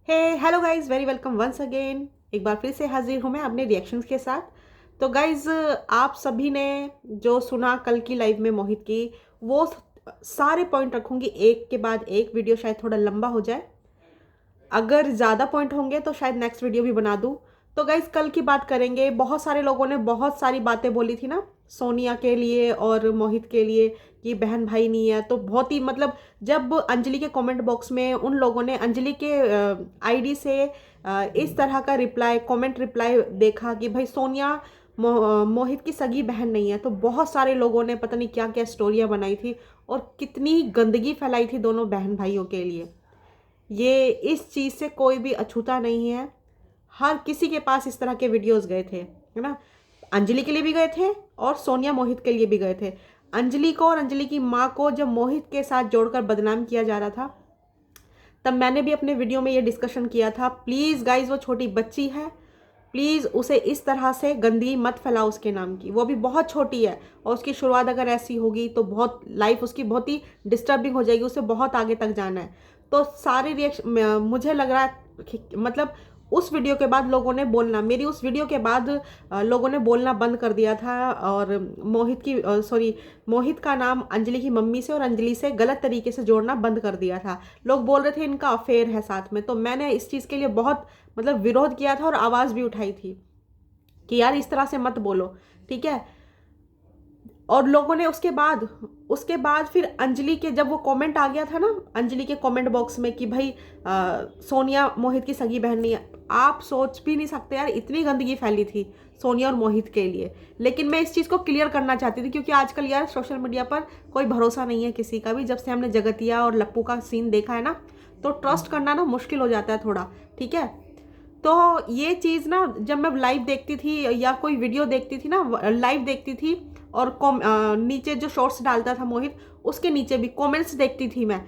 हे hello guys, very welcome once again. एक बार फिर से हाजिर हूँ मैं अपने रिएक्शंस के साथ। तो गाइस, आप सभी ने जो सुना कल की लाइव में मोहित की, वो सारे पॉइंट रखूंगी एक के बाद एक। वीडियो शायद थोड़ा लंबा हो जाए, अगर ज़्यादा पॉइंट होंगे तो शायद नेक्स्ट वीडियो भी बना दूँ। तो गाइज, कल की बात करेंगे। बहुत सारे लोगों ने बहुत सारी बातें बोली थी ना सोनिया के लिए और मोहित के लिए कि बहन भाई नहीं है। तो बहुत ही मतलब, जब अंजलि के कमेंट बॉक्स में उन लोगों ने अंजलि के आईडी से इस तरह का रिप्लाई, कमेंट रिप्लाई देखा कि भाई सोनिया मोहित की सगी बहन नहीं है, तो बहुत सारे लोगों ने पता नहीं क्या क्या स्टोरियां बनाई थी और कितनी गंदगी फैलाई थी दोनों बहन भाइयों के लिए। ये इस चीज़ से कोई भी अछूता नहीं है। हर किसी के पास इस तरह के वीडियोस गए थे, है ना। अंजलि के लिए भी गए थे और सोनिया मोहित के लिए भी गए थे। अंजलि को और अंजलि की माँ को जब मोहित के साथ जोड़कर बदनाम किया जा रहा था, तब मैंने भी अपने वीडियो में ये डिस्कशन किया था, प्लीज़ गाइज, वो छोटी बच्ची है, प्लीज़ उसे इस तरह से गंदगी मत फैलाओ उसके नाम की। वो भी बहुत छोटी है और उसकी शुरुआत अगर ऐसी होगी तो बहुत लाइफ उसकी बहुत ही डिस्टर्बिंग हो जाएगी, उसे बहुत आगे तक जाना है। तो सारे रिएक्शन, मुझे लग रहा है मतलब उस वीडियो के बाद लोगों ने बोलना, मेरी उस वीडियो के बाद लोगों ने बोलना बंद कर दिया था। और मोहित का नाम अंजलि की मम्मी से और अंजलि से गलत तरीके से जोड़ना बंद कर दिया था। लोग बोल रहे थे इनका अफेयर है साथ में। तो मैंने इस चीज़ के लिए बहुत मतलब विरोध किया था और आवाज़ भी उठाई थी कि यार इस तरह से मत बोलो, ठीक है। और लोगों ने उसके बाद फिर अंजलि के, जब वो कमेंट आ गया था ना अंजलि के कमेंट बॉक्स में कि भाई सोनिया मोहित की सगी बहन नहीं है, आप सोच भी नहीं सकते यार इतनी गंदगी फैली थी सोनिया और मोहित के लिए। लेकिन मैं इस चीज़ को क्लियर करना चाहती थी क्योंकि आजकल यार सोशल मीडिया पर कोई भरोसा नहीं है किसी का भी। जब से हमने जगतिया और लप्पू का सीन देखा है ना, तो ट्रस्ट करना ना मुश्किल हो जाता है थोड़ा, ठीक है। तो ये चीज़ ना, जब मैं लाइव देखती थी या कोई वीडियो देखती थी ना, लाइव देखती थी और नीचे जो शॉर्ट्स डालता था मोहित, उसके नीचे भी कमेंट्स देखती थी, मैं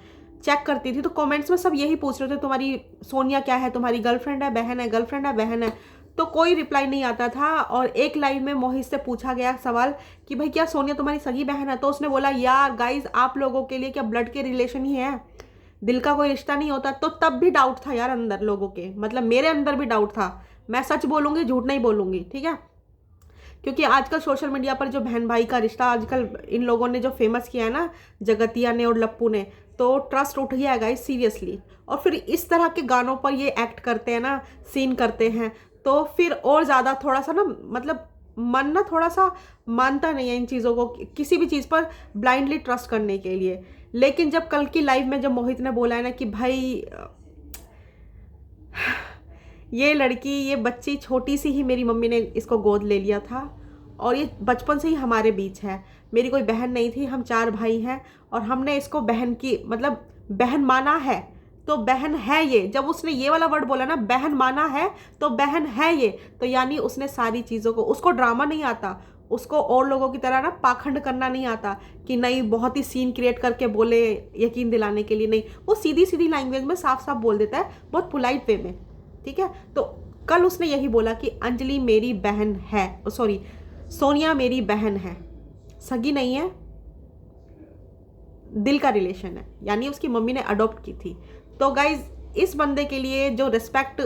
चेक करती थी। तो कमेंट्स में सब यही पूछ रहे थे, तुम्हारी सोनिया क्या है, तुम्हारी गर्लफ्रेंड है बहन है, गर्लफ्रेंड है बहन है। तो कोई रिप्लाई नहीं आता था। और एक लाइव में मोहित से पूछा गया सवाल कि भाई क्या सोनिया तुम्हारी सगी बहन है, तो उसने बोला यार गाइज, आप लोगों के लिए क्या ब्लड के रिलेशन ही है, दिल का कोई रिश्ता नहीं होता। तो तब भी डाउट था यार अंदर लोगों के, मतलब मेरे अंदर भी डाउट था। मैं सच बोलूंगी, झूठ नहीं बोलूंगी, ठीक है। क्योंकि आजकल सोशल मीडिया पर जो बहन भाई का रिश्ता आजकल इन लोगों ने जो फेमस किया है ना, जगतिया ने और लप्पू ने, तो ट्रस्ट उठ गया है गाइस सीरियसली। और फिर इस तरह के गानों पर ये एक्ट करते हैं ना, सीन करते हैं, तो फिर और ज़्यादा थोड़ा सा ना, मतलब मन ना थोड़ा सा मानता नहीं है इन चीज़ों को, किसी भी चीज़ पर ब्लाइंडली ट्रस्ट करने के लिए। लेकिन जब कल की लाइव में जब मोहित ने बोला है ना कि भाई ये लड़की, ये बच्ची छोटी सी ही मेरी मम्मी ने इसको गोद ले लिया था और ये बचपन से ही हमारे बीच है, मेरी कोई बहन नहीं थी, हम 4 भाई हैं और हमने इसको बहन की मतलब बहन माना है, तो बहन है ये। जब उसने ये वाला वर्ड बोला ना, बहन माना है तो बहन है ये, तो यानी उसने सारी चीज़ों को, उसको ड्रामा नहीं आता, उसको और लोगों की तरह ना पाखंड करना नहीं आता कि नहीं बहुत ही सीन क्रिएट करके बोले यकीन दिलाने के लिए, नहीं, वो सीधी सीधी लैंग्वेज में साफ साफ बोल देता है, बहुत पोलाइट वे में, ठीक है। तो कल उसने यही बोला कि अंजलि मेरी बहन है, सॉरी सोनिया मेरी बहन है, सगी नहीं है, दिल का रिलेशन है, यानी उसकी मम्मी ने अडॉप्ट की थी। तो गाइज, इस बंदे के लिए जो रिस्पेक्ट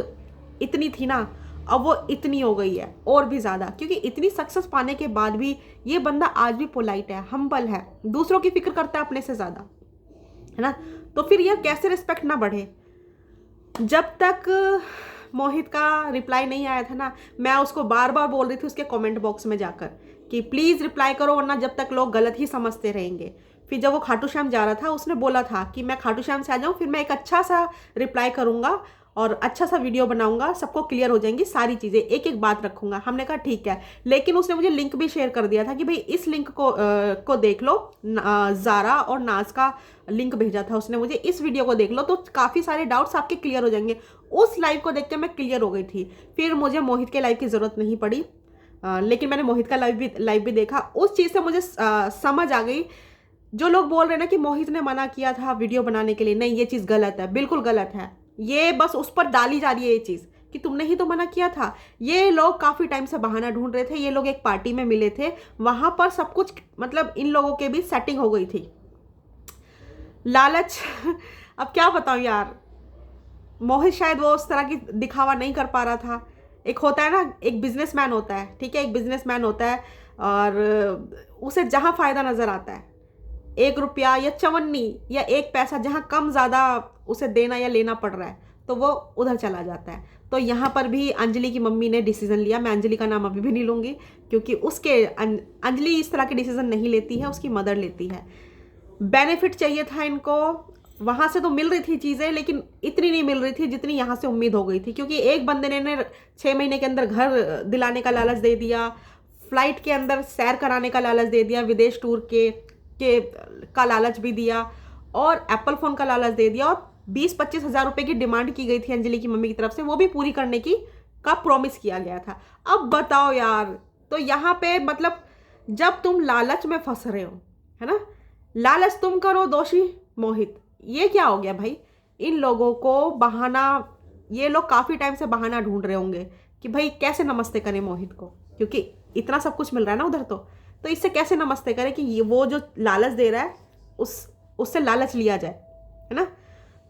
इतनी थी ना, अब वो इतनी हो गई है और भी ज़्यादा, क्योंकि इतनी सक्सेस पाने के बाद भी ये बंदा आज भी पोलाइट है, हम्बल है, दूसरों की फिक्र करता है अपने से ज़्यादा, है ना। तो फिर यार कैसे रिस्पेक्ट ना बढ़े। जब तक मोहित का रिप्लाई नहीं आया था ना, मैं उसको बार बार बोल रही थी उसके कमेंट बॉक्स में जाकर कि प्लीज़ रिप्लाई करो, वरना जब तक लोग गलत ही समझते रहेंगे। फिर जब वो खाटू श्याम जा रहा था, उसने बोला था कि मैं खाटू श्याम से आ जाऊँ, फिर मैं एक अच्छा सा रिप्लाई करूँगा और अच्छा सा वीडियो बनाऊंगा, सबको क्लियर हो जाएंगी सारी चीज़ें, एक एक बात रखूंगा। हमने कहा ठीक है, लेकिन उसने मुझे लिंक भी शेयर कर दिया था कि भाई इस लिंक को देख लो, ज़ारा और नाज का लिंक भेजा था उसने मुझे, इस वीडियो को देख लो तो काफ़ी सारे डाउट्स आपके क्लियर हो जाएंगे। उस लाइव को देख के मैं क्लियर हो गई थी, फिर मुझे मोहित के लाइव की ज़रूरत नहीं पड़ी। लेकिन मैंने मोहित का लाइव भी देखा, उस चीज़ से मुझे समझ आ गई। जो लोग बोल रहे हैं ना कि मोहित ने मना किया था वीडियो बनाने के लिए, नहीं, ये चीज़ गलत है, बिल्कुल गलत है। ये बस उस पर डाली जा रही है ये चीज़ कि तुमने ही तो मना किया था। ये लोग काफ़ी टाइम से बहाना ढूंढ रहे थे, ये लोग एक पार्टी में मिले थे, वहाँ पर सब कुछ मतलब इन लोगों के बीच सेटिंग हो गई थी, लालच अब क्या बताऊँ यार, मोहित शायद वो उस तरह की दिखावा नहीं कर पा रहा था। एक होता है ना, एक बिजनेसमैन होता है, ठीक है, एक बिजनेसमैन होता है और उसे जहाँ फ़ायदा नज़र आता है, 1 रुपया या चवन्नी या 1 पैसा जहाँ कम ज़्यादा उसे देना या लेना पड़ रहा है, तो वो उधर चला जाता है। तो यहाँ पर भी अंजलि की मम्मी ने डिसीज़न लिया, मैं अंजलि का नाम अभी भी नहीं लूँगी क्योंकि उसके अंजलि इस तरह के डिसीज़न नहीं लेती है, उसकी मदर लेती है। बेनिफिट चाहिए था इनको, वहाँ से तो मिल रही थी चीज़ें, लेकिन इतनी नहीं मिल रही थी जितनी यहाँ से उम्मीद हो गई थी, क्योंकि एक बंदे ने 6 महीने के अंदर घर दिलाने का लालच दे दिया, फ्लाइट के अंदर सैर कराने का लालच दे दिया, विदेश टूर के का लालच भी दिया, और एप्पल फ़ोन का लालच दे दिया, और 20-25 हज़ार रुपये की डिमांड की गई थी अंजलि की मम्मी की तरफ से, वो भी पूरी करने की का प्रॉमिस किया गया था। अब बताओ यार, तो यहाँ पे मतलब जब तुम लालच में फंस रहे हो, है ना, लालच तुम करो, दोषी मोहित, ये क्या हो गया भाई। इन लोगों को बहाना, ये लोग काफ़ी टाइम से बहाना ढूंढ रहे होंगे कि भाई कैसे नमस्ते करें मोहित को, क्योंकि इतना सब कुछ मिल रहा है ना उधर, तो इससे कैसे नमस्ते करें कि ये वो जो लालच दे रहा है उससे लालच लिया जाए, है ना।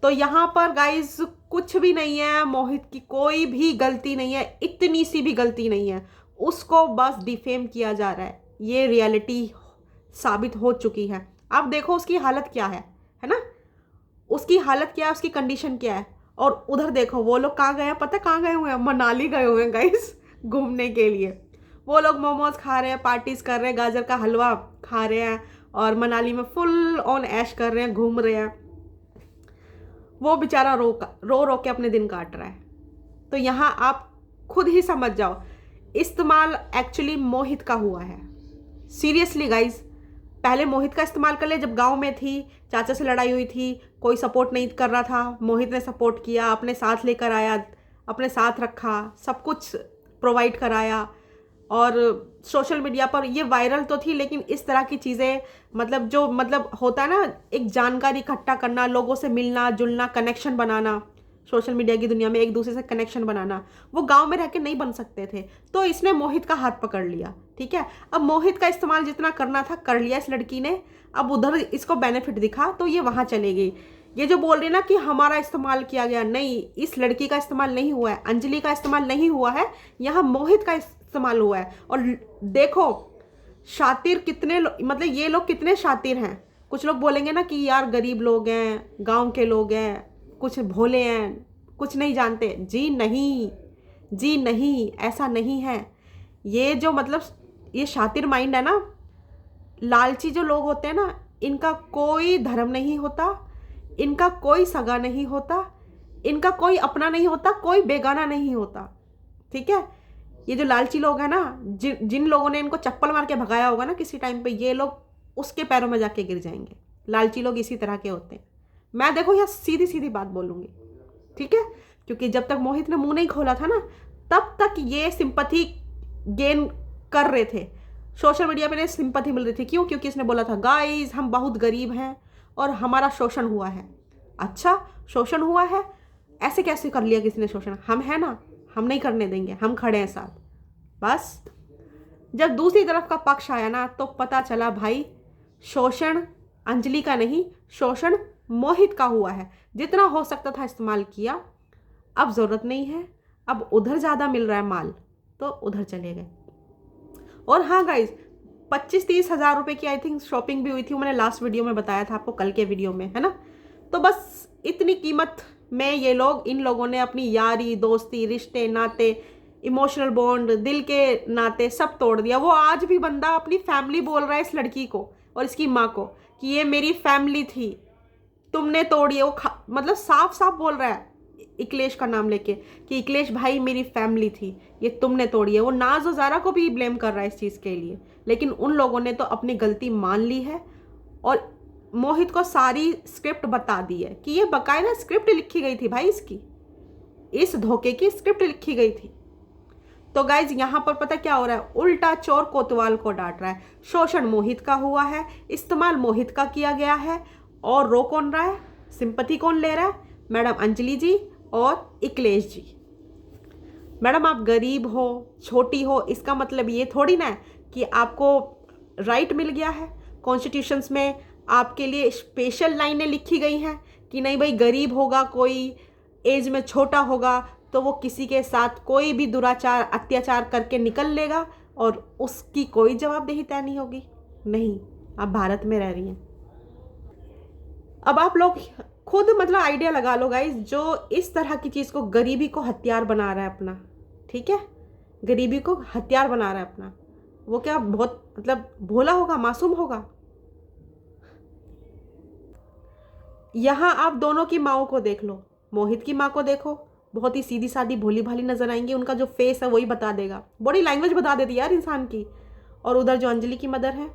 तो यहाँ पर गाइज कुछ भी नहीं है, मोहित की कोई भी गलती नहीं है, इतनी सी भी गलती नहीं है, उसको बस डिफेम किया जा रहा है, ये रियलिटी साबित हो चुकी है। अब देखो उसकी हालत क्या है ना, उसकी हालत क्या है, उसकी कंडीशन क्या है। और उधर देखो वो लोग कहाँ गए हैं, पता कहाँ गए हुए हैं, मनाली गए हुए हैं गाइस घूमने के लिए। वो लोग मोमोज खा रहे हैं, पार्टीज कर रहे हैं, गाजर का हलवा खा रहे हैं, और मनाली में फुल ऑन ऐश कर रहे हैं, घूम रहे हैं। वो बेचारा रो रो के अपने दिन काट रहा है। तो यहाँ आप खुद ही समझ जाओ, इस्तेमाल एक्चुअली मोहित का हुआ है। सीरियसली गाइज, पहले मोहित का इस्तेमाल कर ले। जब गांव में थी, चाचा से लड़ाई हुई थी, कोई सपोर्ट नहीं कर रहा था, मोहित ने सपोर्ट किया, अपने साथ लेकर आया, अपने साथ रखा, सब कुछ प्रोवाइड कराया, और सोशल मीडिया पर ये वायरल तो थी, लेकिन इस तरह की चीज़ें मतलब जो मतलब होता है ना, एक जानकारी इकट्ठा करना, लोगों से मिलना जुलना, कनेक्शन बनाना, सोशल मीडिया की दुनिया में एक दूसरे से कनेक्शन बनाना, वो गांव में रह के नहीं बन सकते थे। तो इसने मोहित का हाथ पकड़ लिया, ठीक है। अब मोहित का इस्तेमाल जितना करना था कर लिया इस लड़की ने, अब उधर इसको बेनिफिट दिखा तो ये वहाँ चले गई। ये जो बोल रही ना कि हमारा इस्तेमाल किया गया, नहीं, इस लड़की का इस्तेमाल नहीं हुआ है, अंजलि का इस्तेमाल नहीं हुआ है, यहाँ मोहित का इस्तेमाल हुआ है। और देखो शातिर कितने मतलब ये लोग कितने शातिर हैं। कुछ लोग बोलेंगे ना कि यार गरीब लोग हैं, गांव के लोग हैं, कुछ भोले हैं, कुछ नहीं जानते। जी नहीं, जी नहीं, ऐसा नहीं है। ये जो मतलब ये शातिर माइंड है ना, लालची जो लोग होते हैं ना, इनका कोई धर्म नहीं होता, इनका कोई सगा नहीं होता, इनका कोई अपना नहीं होता, कोई बेगाना नहीं होता, ठीक है। ये जो लालची लोग हैं ना, जिन लोगों ने इनको चप्पल मार के भगाया होगा ना किसी टाइम पे, ये लोग उसके पैरों में जाके गिर जाएंगे। लालची लोग इसी तरह के होते हैं। मैं देखो यहाँ सीधी सीधी बात बोलूँगी, ठीक है, क्योंकि जब तक मोहित ने मुंह नहीं खोला था ना, तब तक ये सिंपैथी गेन कर रहे थे। सोशल मीडिया पे सिंपैथी मिल रही थी, क्यों? क्योंकि इसने बोला था गाइस हम बहुत गरीब हैं और हमारा शोषण हुआ है। अच्छा, शोषण हुआ है, ऐसे कैसे कर लिया किसी ने शोषण? हम है ना, हम नहीं करने देंगे, हम खड़े हैं साथ। बस जब दूसरी तरफ का पक्ष आया ना, तो पता चला भाई शोषण अंजलि का नहीं, शोषण मोहित का हुआ है। जितना हो सकता था इस्तेमाल किया, अब ज़रूरत नहीं है, अब उधर ज़्यादा मिल रहा है माल, तो उधर चले गए। और हाँ गाइज, 25-30 हज़ार रुपये की आई थिंक शॉपिंग भी हुई थी, मैंने लास्ट वीडियो में बताया था आपको, कल के वीडियो में, है ना। तो बस इतनी कीमत में ये लोग, इन लोगों ने अपनी यारी, दोस्ती, रिश्ते, नाते, इमोशनल बॉन्ड, दिल के नाते सब तोड़ दिया। वो आज भी बंदा अपनी फैमिली बोल रहा है इस लड़की को और इसकी माँ को कि ये मेरी फैमिली थी, तुमने तोड़ी। वो मतलब साफ साफ बोल रहा है इकलेश का नाम लेके कि इकलेश भाई मेरी फैमिली थी, ये तुमने तोड़ी है। वो नाज और ज़ारा को भी ब्लेम कर रहा है इस चीज़ के लिए, लेकिन उन लोगों ने तो अपनी गलती मान ली है और मोहित को सारी स्क्रिप्ट बता दी है कि ये बकायदा स्क्रिप्ट लिखी गई थी भाई, इसकी, इस धोखे की स्क्रिप्ट लिखी गई थी। तो गाइज यहाँ पर पता क्या हो रहा है, उल्टा चोर कोतवाल को डांट रहा है। शोषण मोहित का हुआ है, इस्तेमाल मोहित का किया गया है, और रो कौन रहा है, सिंपैथी कौन ले रहा है? मैडम अंजलि जी और इकलेश जी। मैडम आप गरीब हो, छोटी हो, इसका मतलब ये थोड़ी ना है कि आपको राइट मिल गया है। कॉन्स्टिट्यूशंस में आपके लिए स्पेशल लाइनें लिखी गई हैं कि नहीं भाई गरीब होगा कोई, एज में छोटा होगा तो वो किसी के साथ कोई भी दुराचार अत्याचार करके निकल लेगा और उसकी कोई जवाबदेही तय नहीं होगी। नहीं, आप भारत में रह रही हैं। अब आप लोग खुद मतलब आइडिया लगा लो गाइस, जो इस तरह की चीज़ को, गरीबी को हथियार बना रहा है अपना, ठीक है, गरीबी को हथियार बना रहा है अपना, वो क्या बहुत मतलब भोला होगा, मासूम होगा? यहाँ आप दोनों की माओ को देख लो, मोहित की माँ को देखो, बहुत ही सीधी सादी भोली भाली नजर आएंगी, उनका जो फेस है वही बता देगा, बॉडी लैंग्वेज बता देती है यार इंसान की। और उधर जो अंजलि की मदर है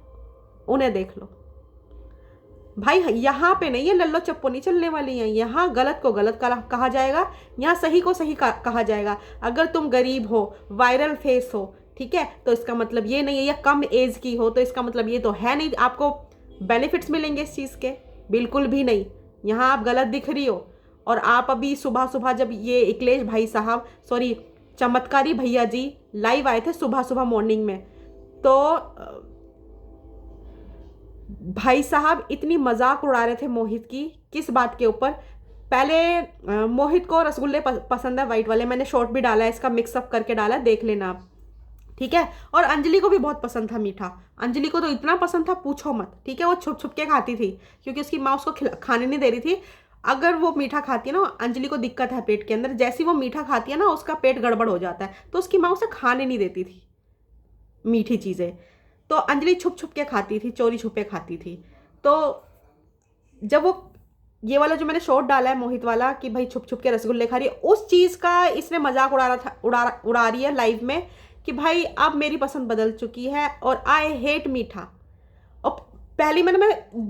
उन्हें देख लो भाई। यहाँ पे नहीं, ये लल्लो चप्पो नहीं चलने वाली हैं। यहाँ गलत को गलत कहा जाएगा, यहाँ सही को सही कहा जाएगा। अगर तुम गरीब हो, वायरल फेस हो, ठीक है, तो इसका मतलब ये नहीं है, या कम एज की हो तो इसका मतलब ये तो है नहीं आपको बेनिफिट्स मिलेंगे इस चीज़ के, बिल्कुल भी नहीं। यहाँ आप गलत दिख रही हो। और आप अभी सुबह सुबह जब ये इकलेश भाई साहब, सॉरी चमत्कारी भैया जी लाइव आए थे सुबह सुबह मॉर्निंग में, तो भाई साहब इतनी मजाक उड़ा रहे थे मोहित की, किस बात के ऊपर? पहले मोहित को रसगुल्ले पसंद है वाइट वाले, मैंने शॉर्ट भी डाला है इसका, मिक्सअप करके डाला, देख लेना आप, ठीक है। और अंजलि को भी बहुत पसंद था मीठा, अंजलि को तो इतना पसंद था पूछो मत, ठीक है। वो छुप छुप के खाती थी क्योंकि उसकी माँ उसको खाने नहीं दे रही थी। अगर वो मीठा खाती है ना, अंजलि को दिक्कत है पेट के अंदर, जैसी वो मीठा खाती है ना उसका पेट गड़बड़ हो जाता है, तो उसकी माँ उसे खाने नहीं देती थी मीठी चीज़ें। तो अंजलि छुप छुप के खाती थी, चोरी छुपे खाती थी। तो जब वो ये वाला जो मैंने शॉर्ट डाला है मोहित वाला कि भाई छुप छुप के रसगुल्ले खा रही है, उस चीज़ का इसने मजाक उड़ा रहा था, उड़ा रही है लाइव में कि भाई अब मेरी पसंद बदल चुकी है और आई हेट मीठा। और पहली मैं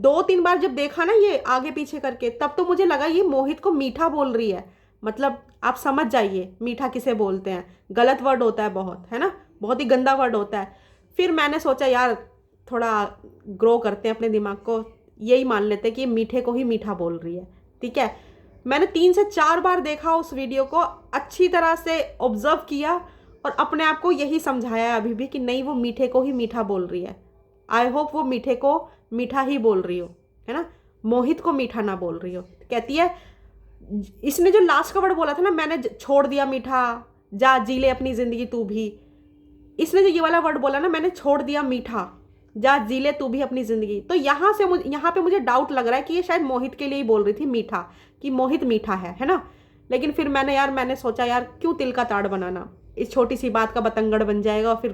2-3 बार जब देखा ना ये आगे पीछे करके, तब तो मुझे लगा ये मोहित को मीठा बोल रही है। मतलब आप समझ जाइए मीठा किसे बोलते हैं, गलत वर्ड होता है बहुत, है ना, बहुत ही गंदा वर्ड होता है। फिर मैंने सोचा यार थोड़ा ग्रो करते हैं अपने दिमाग को, यही मान लेते हैं कि मीठे को ही मीठा बोल रही है, ठीक है। मैंने 3 से 4 बार देखा उस वीडियो को, अच्छी तरह से ऑब्जर्व किया और अपने आप को यही समझाया है अभी भी कि नहीं, वो मीठे को ही मीठा बोल रही है। आई होप वो मीठे को मीठा ही बोल रही हो, है ना, मोहित को मीठा ना बोल रही हो। कहती है, इसने जो लास्ट का वर्ड बोला था ना, मैंने छोड़ दिया मीठा, जा जी ले अपनी जिंदगी तू भी, इसने जो ये वाला वर्ड बोला ना, मैंने छोड़ दिया मीठा, जा जी ले तू भी अपनी जिंदगी, तो यहाँ पे मुझे डाउट लग रहा है कि ये शायद मोहित के लिए ही बोल रही थी मीठा, कि मोहित मीठा है ना। लेकिन फिर मैंने सोचा यार क्यों तिल का ताड़ बनाना, इस छोटी सी बात का बतंगड़ बन जाएगा और फिर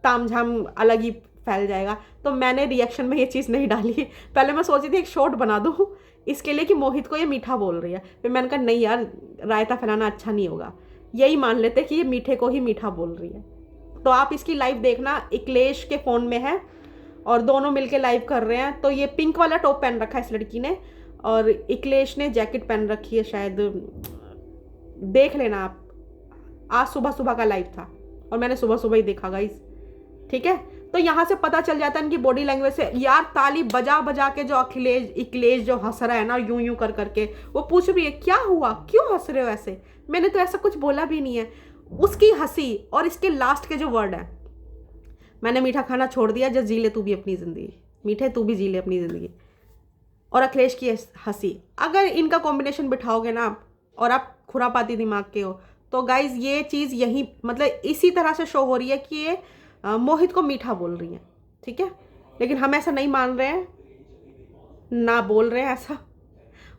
तामझाम अलग ही फैल जाएगा। तो मैंने रिएक्शन में ये चीज़ नहीं डाली। पहले मैं सोची थी एक शॉर्ट बना दूँ इसके लिए कि मोहित को ये मीठा बोल रही है, फिर मैंने कहा नहीं यार रायता फैलाना अच्छा नहीं होगा, यही मान लेते कि ये मीठे को ही मीठा बोल रही है। तो आप इसकी लाइव देखना, इकलेश के फ़ोन में है और दोनों मिलके लाइव कर रहे हैं। तो ये पिंक वाला टॉप पहन रखा है इस लड़की ने और इकलेश ने जैकेट पहन रखी है शायद, देख लेना आप। आज सुबह सुबह का लाइव था और मैंने सुबह सुबह ही देखा गाइस, ठीक है। तो यहाँ से पता चल जाता है इनकी बॉडी लैंग्वेज से। यार ताली बजा बजा के जो इकलेश जो हंस रहा है ना यूं यूं कर करके, वो पूछ रही है क्या हुआ, क्यों हंस रहे हो ऐसे, मैंने तो ऐसा कुछ बोला भी नहीं है। उसकी हंसी और इसके लास्ट के जो वर्ड है, मैंने मीठा खाना छोड़ दिया, जब जी ले तू भी अपनी जिंदगी, मीठे तू भी जी ले अपनी जिंदगी, और अखिलेश की हंसी, अगर इनका कॉम्बिनेशन बिठाओगे ना आप, और आप खुरापाती दिमाग के हो, तो गाइज ये चीज़ यही मतलब इसी तरह से शो हो रही है कि ये मोहित को मीठा बोल रही है, ठीक है। लेकिन हम ऐसा नहीं मान रहे हैं, ना बोल रहे हैं ऐसा,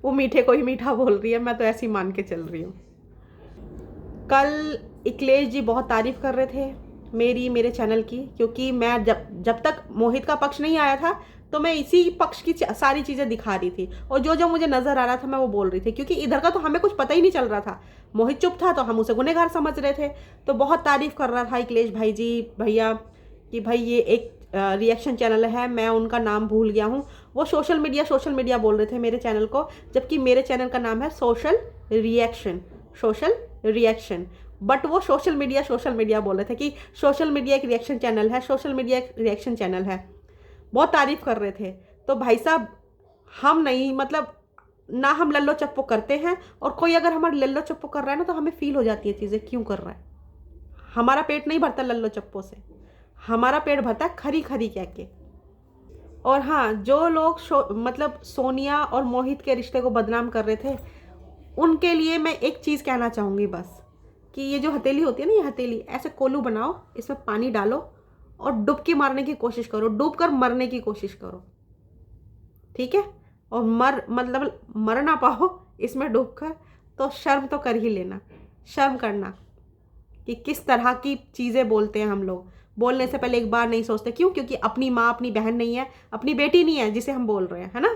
वो मीठे को ही मीठा बोल रही है, मैं तो ऐसी मान के चल रही हूँ। कल इकलेश जी बहुत तारीफ़ कर रहे थे मेरे चैनल की, क्योंकि मैं जब तक मोहित का पक्ष नहीं आया था तो मैं इसी पक्ष की सारी चीज़ें दिखा रही थी, और जो मुझे नज़र आ रहा था मैं वो बोल रही थी, क्योंकि इधर का तो हमें कुछ पता ही नहीं चल रहा था। मोहित चुप था तो हम उसे गुनहगार समझ रहे थे। तो बहुत तारीफ़ कर रहा था इकलेश भाई जी भैया कि भाई ये एक रिएक्शन चैनल है, मैं उनका नाम भूल गया हूँ, वो सोशल मीडिया बोल रहे थे मेरे चैनल को, जबकि मेरे चैनल का नाम है सोशल रिएक्शन। बट वो सोशल मीडिया बोल रहे थे कि सोशल मीडिया एक रिएक्शन चैनल है, सोशल मीडिया एक रिएक्शन चैनल है, बहुत तारीफ़ कर रहे थे। तो भाई साहब हम नहीं, मतलब ना हम लल्लो चप्पो करते हैं, और कोई अगर हमारे लल्लो चप्पो कर रहा है ना तो हमें फील हो जाती है चीज़ें, क्यों कर रहा है। हमारा पेट नहीं भरता लल्लो चप्पो से, हमारा पेट भरता है खरी खरी कह के। और हाँ, जो लोग मतलब सोनिया और मोहित के रिश्ते को बदनाम कर रहे थे, उनके लिए मैं एक चीज़ कहना चाहूँगी बस, कि ये जो हथेली होती है ना, ये हथेली ऐसे कोलू बनाओ, इसमें पानी डालो और डुबकी मारने की कोशिश करो, डूब कर मरने की कोशिश करो, ठीक है। और मतलब मर ना पाओ इसमें डूब कर, तो शर्म तो कर ही लेना, शर्म करना कि किस तरह की चीज़ें बोलते हैं हम लोग। बोलने से पहले एक बार नहीं सोचते, क्यों? क्योंकि अपनी माँ अपनी बहन नहीं है, अपनी बेटी नहीं है जिसे हम बोल रहे हैं, है ना।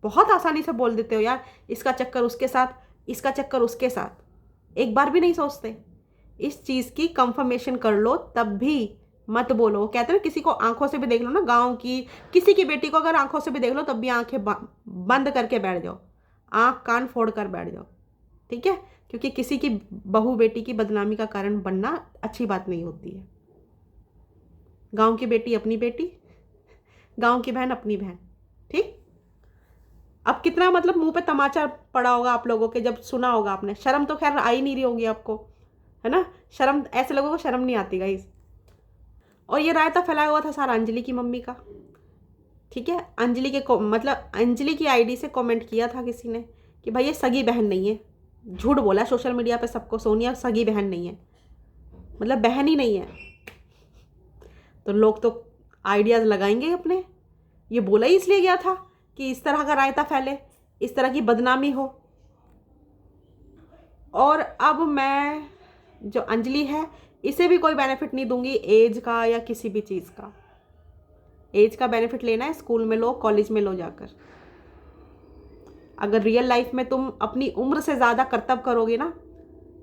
बहुत आसानी से बोल देते हो यार, इसका चक्कर उसके साथ, इसका चक्कर उसके साथ, एक बार भी नहीं सोचते। इस चीज़ की कंफर्मेशन कर लो तब भी मत बोलो। कहते हैं किसी को आंखों से भी देख लो ना, गांव की किसी की बेटी को अगर आंखों से भी देख लो तब भी आंखें बंद करके बैठ जाओ, आंख कान फोड़ कर बैठ जाओ, ठीक है। क्योंकि किसी की बहू बेटी की बदनामी का कारण बनना अच्छी बात नहीं होती है। गांव की बेटी अपनी बेटी, गांव की बहन अपनी बहन, ठीक। अब कितना मतलब मुंह पे तमाचा पड़ा होगा आप लोगों के जब सुना होगा आपने। शर्म तो खैर आ ही नहीं रही होगी आपको, है ना। शर्म, ऐसे लोगों को शर्म नहीं आती गाइस। और ये रायता फैलाया हुआ था सारा अंजलि की मम्मी का, ठीक है। अंजलि के मतलब अंजलि की आईडी से कमेंट किया था किसी ने कि भाई ये सगी बहन नहीं है। झूठ बोला सोशल मीडिया पे सबको, सोनिया सगी बहन नहीं है, मतलब बहन ही नहीं है। तो लोग तो आइडियाज लगाएंगे अपने, ये बोला ही इसलिए गया था कि इस तरह का रायता फैले, इस तरह की बदनामी हो। और अब मैं जो अंजलि है इसे भी कोई बेनिफिट नहीं दूंगी एज का या किसी भी चीज़ का। एज का बेनिफिट लेना है स्कूल में लो, कॉलेज में लो जाकर। अगर रियल लाइफ में तुम अपनी उम्र से ज़्यादा करतब करोगे ना,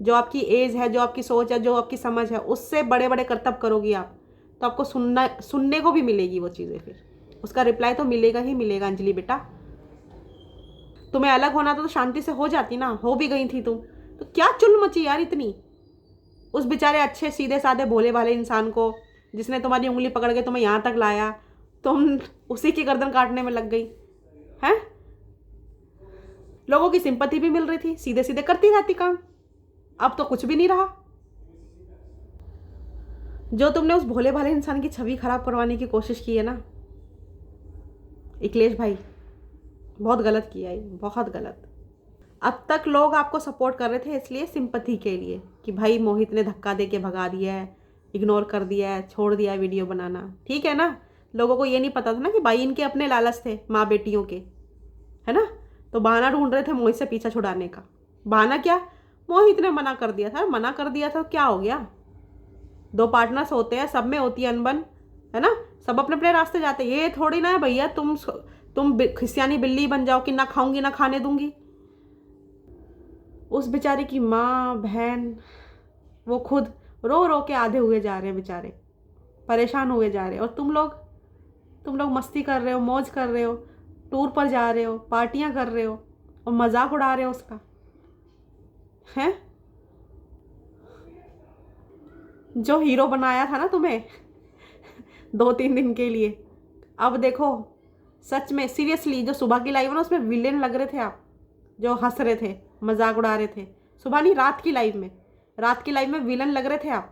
जो आपकी एज है, जो आपकी सोच है, जो आपकी समझ है, उससे बड़े बड़े करतब करोगी आप, तो आपको सुनने को भी मिलेगी वो चीज़ें। फिर उसका रिप्लाई तो मिलेगा ही मिलेगा। अंजलि बेटा, तुम्हें अलग होना तो शांति से हो जाती ना, हो भी गई थी तुम, तो क्या चुल मची यार इतनी। उस बेचारे अच्छे सीधे साधे भोले भाले इंसान को, जिसने तुम्हारी उंगली पकड़ के तुम्हें यहाँ तक लाया, तुम उसी की गर्दन काटने में लग गई हैं। लोगों की सिंपैथी भी मिल रही थी, सीधे सीधे करती रहती काम। अब तो कुछ भी नहीं रहा। जो तुमने उस भोले भाले इंसान की छवि खराब करवाने की कोशिश की है ना अखिलेश भाई, बहुत गलत किया है, बहुत गलत। अब तक लोग आपको सपोर्ट कर रहे थे इसलिए सिंपैथी के लिए कि भाई मोहित ने धक्का दे के भगा दिया है, इग्नोर कर दिया है, छोड़ दिया है वीडियो बनाना, ठीक है ना। लोगों को ये नहीं पता था ना कि भाई इनके अपने लालच थे माँ बेटियों के, है ना। तो बहाना ढूंढ रहे थे मोहित से पीछा छुड़ाने का। बहाना क्या? मोहित ने मना कर दिया था। मना कर दिया था क्या हो गया? दो पार्टनर्स होते हैं, सब में होती है अनबन, है ना। सब अपने अपने रास्ते जाते हैं। ये थोड़ी ना है भैया तुम खिसियानी बिल्ली बन जाओ कि ना खाऊंगी ना खाने दूंगी। उस बेचारे की माँ बहन वो खुद रो रो के आधे हुए जा रहे हैं बेचारे, परेशान हुए जा रहे हैं। और तुम लोग मस्ती कर रहे हो, मौज कर रहे हो, टूर पर जा रहे हो, पार्टियां कर रहे हो और मजाक उड़ा रहे हो उसका, हैं। जो हीरो बनाया था ना तुम्हें 2-3 दिन के लिए, अब देखो सच में सीरियसली जो सुबह की लाइव है ना उसमें विलेन लग रहे थे आप, जो हंस रहे थे, मजाक उड़ा रहे थे। सुबह नहीं, रात की लाइव में, रात की लाइव में विलन लग रहे थे आप,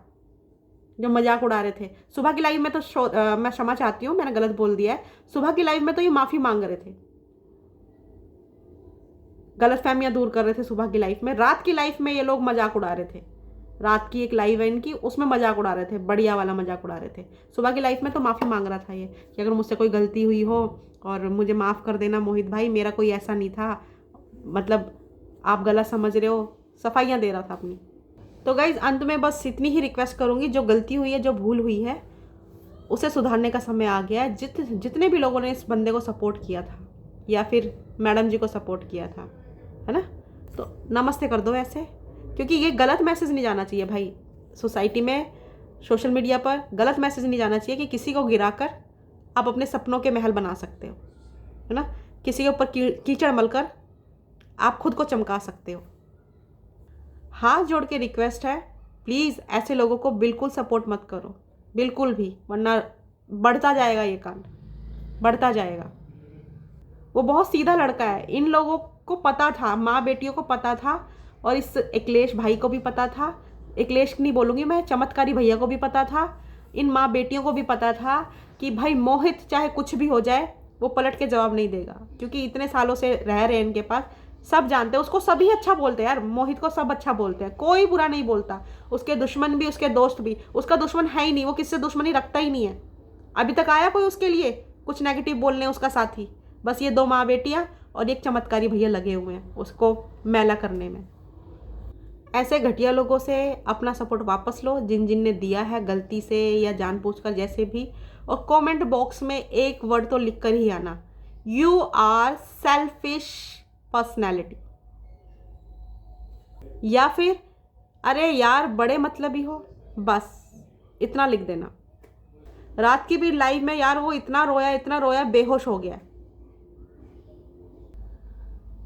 जो मजाक उड़ा रहे थे। सुबह की लाइव में तो मैं क्षमा चाहती हूँ, मैंने गलत बोल दिया है। सुबह की लाइव में तो ये माफ़ी मांग रहे थे, गलतफहमियां दूर कर रहे थे सुबह की लाइफ में। रात की लाइफ में ये लोग मजाक उड़ा रहे थे। रात की एक लाइव है इनकी, उसमें मजाक उड़ा रहे थे, बढ़िया वाला मजाक उड़ा रहे थे। सुबह की लाइफ में तो माफ़ी मांग रहा था ये कि अगर मुझसे कोई गलती हुई हो और मुझे माफ़ कर देना मोहित भाई, मेरा कोई ऐसा नहीं था, मतलब आप गलत समझ रहे हो, सफाइयाँ दे रहा था अपनी। तो गाइज अंत में बस इतनी ही रिक्वेस्ट करूँगी, जो गलती हुई है, जो भूल हुई है, उसे सुधारने का समय आ गया है। जितने भी लोगों ने इस बंदे को सपोर्ट किया था या फिर मैडम जी को सपोर्ट किया था, है ना, तो नमस्ते कर दो ऐसे। क्योंकि ये गलत मैसेज नहीं जाना चाहिए भाई सोसाइटी में, सोशल मीडिया पर गलत मैसेज नहीं जाना चाहिए कि किसी को गिराकर आप अपने सपनों के महल बना सकते हो, है ना। किसी के ऊपर कीचड़ मलकर आप खुद को चमका सकते हो। हाथ जोड़ के रिक्वेस्ट है, प्लीज़ ऐसे लोगों को बिल्कुल सपोर्ट मत करो, बिल्कुल भी, वरना बढ़ता जाएगा ये कांड, बढ़ता जाएगा। वो बहुत सीधा लड़का है, इन लोगों को पता था, माँ बेटियों को पता था, और इस अखिलेश भाई को भी पता था, अखिलेश नहीं बोलूँगी मैं, चमत्कारी भैया को भी पता था, इन माँ बेटियों को भी पता था कि भाई मोहित चाहे कुछ भी हो जाए वो पलट के जवाब नहीं देगा। क्योंकि इतने सालों से रह रहे हैं इनके पास, सब जानते हैं उसको, सभी अच्छा बोलते हैं यार, मोहित को सब अच्छा बोलते हैं, कोई बुरा नहीं बोलता, उसके दुश्मन भी उसके दोस्त भी। उसका दुश्मन है ही नहीं, वो किससे दुश्मनी रखता ही नहीं है। अभी तक आया कोई उसके लिए कुछ नेगेटिव बोलने उसका साथी? बस ये दो माँ बेटियाँ और एक चमत्कारी भैया लगे हुए हैं उसको मैला करने में। ऐसे घटिया लोगों से अपना सपोर्ट वापस लो, जिन जिन ने दिया है गलती से या जानबूझकर जैसे भी। और कमेंट बॉक्स में एक वर्ड तो लिख कर ही आना, यू आर सेल्फिश पर्सनैलिटी, या फिर अरे यार बड़े मतलबी हो, बस इतना लिख देना। रात की भी लाइव में यार वो इतना रोया, बेहोश हो गया।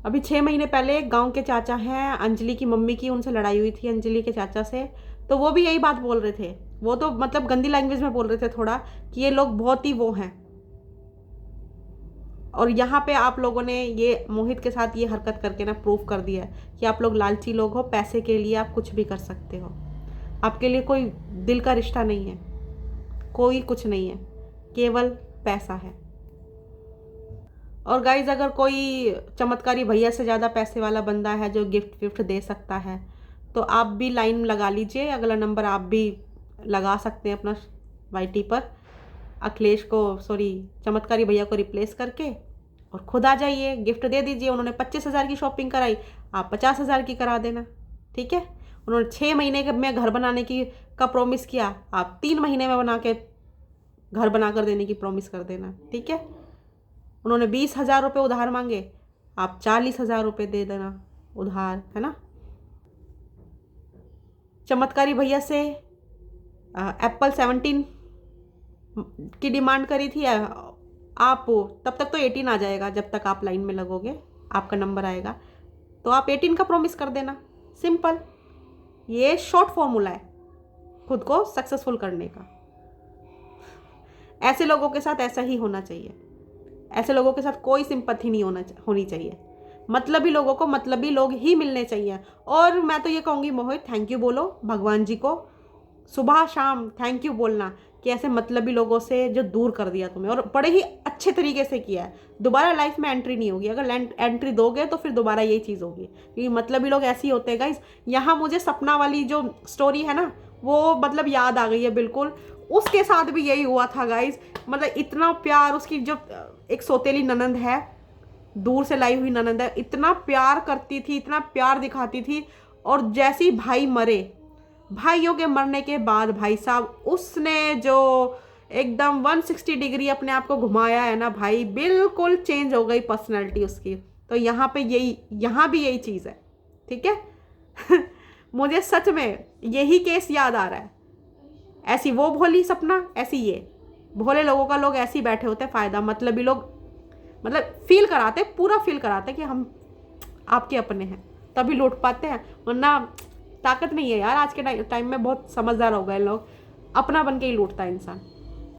अभी 6 महीने पहले गांव के चाचा हैं अंजलि की मम्मी की, उनसे लड़ाई हुई थी अंजलि के चाचा से, तो वो भी यही बात बोल रहे थे। वो तो मतलब गंदी लैंग्वेज में बोल रहे थे थोड़ा, कि ये लोग बहुत ही वो हैं। और यहाँ पे आप लोगों ने ये मोहित के साथ ये हरकत करके ना प्रूव कर दिया है कि आप लोग लालची लोग हो, पैसे के लिए आप कुछ भी कर सकते हो। आपके लिए कोई दिल का रिश्ता नहीं है, कोई कुछ नहीं है, केवल पैसा है। और गाइज अगर कोई चमत्कारी भैया से ज़्यादा पैसे वाला बंदा है जो गिफ्ट विफ्ट दे सकता है, तो आप भी लाइन लगा लीजिए, अगला नंबर आप भी लगा सकते हैं अपना वाईटी पर, अखिलेश को सॉरी चमत्कारी भैया को रिप्लेस करके, और खुद आ जाइए, गिफ्ट दे दीजिए। उन्होंने 25,000 की शॉपिंग कराई, आप 50,000 की करा देना, ठीक है। उन्होंने 6 महीने में घर बनाने की का प्रॉमिस किया, आप 3 महीने में बना के घर बना कर देने की प्रॉमिस कर देना, ठीक है। उन्होंने 20,000 रुपये उधार मांगे, आप 40,000 रुपये दे देना उधार, है ना। चमत्कारी भैया से एप्पल 17 की डिमांड करी थी, आप तब तक तो 18 आ जाएगा, जब तक आप लाइन में लगोगे आपका नंबर आएगा, तो आप 18 का प्रॉमिस कर देना, सिंपल। ये शॉर्ट फॉर्मूला है खुद को सक्सेसफुल करने का। ऐसे लोगों के साथ ऐसा ही होना चाहिए, ऐसे लोगों के साथ कोई सिंपैथी नहीं होनी चाहिए। मतलबी लोगों को मतलबी लोग ही मिलने चाहिए। और मैं तो ये कहूँगी मोहित, थैंक यू बोलो भगवान जी को, सुबह शाम थैंक यू बोलना कि ऐसे मतलबी लोगों से जो दूर कर दिया तुम्हें, और बड़े ही अच्छे तरीके से किया है। दोबारा लाइफ में एंट्री नहीं होगी, अगर एंट्री दोगे तो फिर दोबारा यही चीज़ होगी, क्योंकि मतलबी लोग ऐसे ही होते हैं गाइस। यहाँ मुझे सपना वाली जो स्टोरी है ना, वो मतलब याद आ गई है बिल्कुल, उसके साथ भी यही हुआ था गाइस। मतलब इतना प्यार, उसकी जो एक सौतेली ननंद है, दूर से लाई हुई ननंद है, इतना प्यार करती थी, इतना प्यार दिखाती थी। और जैसे ही भाई मरे, भाइयों के मरने के बाद भाई साहब उसने जो एकदम 160 डिग्री अपने आप को घुमाया है ना भाई, बिल्कुल चेंज हो गई पर्सनैलिटी उसकी। तो यहाँ पे यहाँ भी यही चीज़ है, ठीक है। मुझे सच में यही केस याद आ रहा है। ऐसी वो भोली सपना, ऐसी ये भोले लोगों का लोग ऐसे ही बैठे होते हैं, फ़ायदा मतलबी लोग, मतलब फील कराते, पूरा फील कराते कि हम आपके अपने हैं, तभी लूट पाते हैं, वरना ताकत नहीं है यार। आज के टाइम में बहुत समझदार हो गए लोग, अपना बन के ही लूटता है इंसान।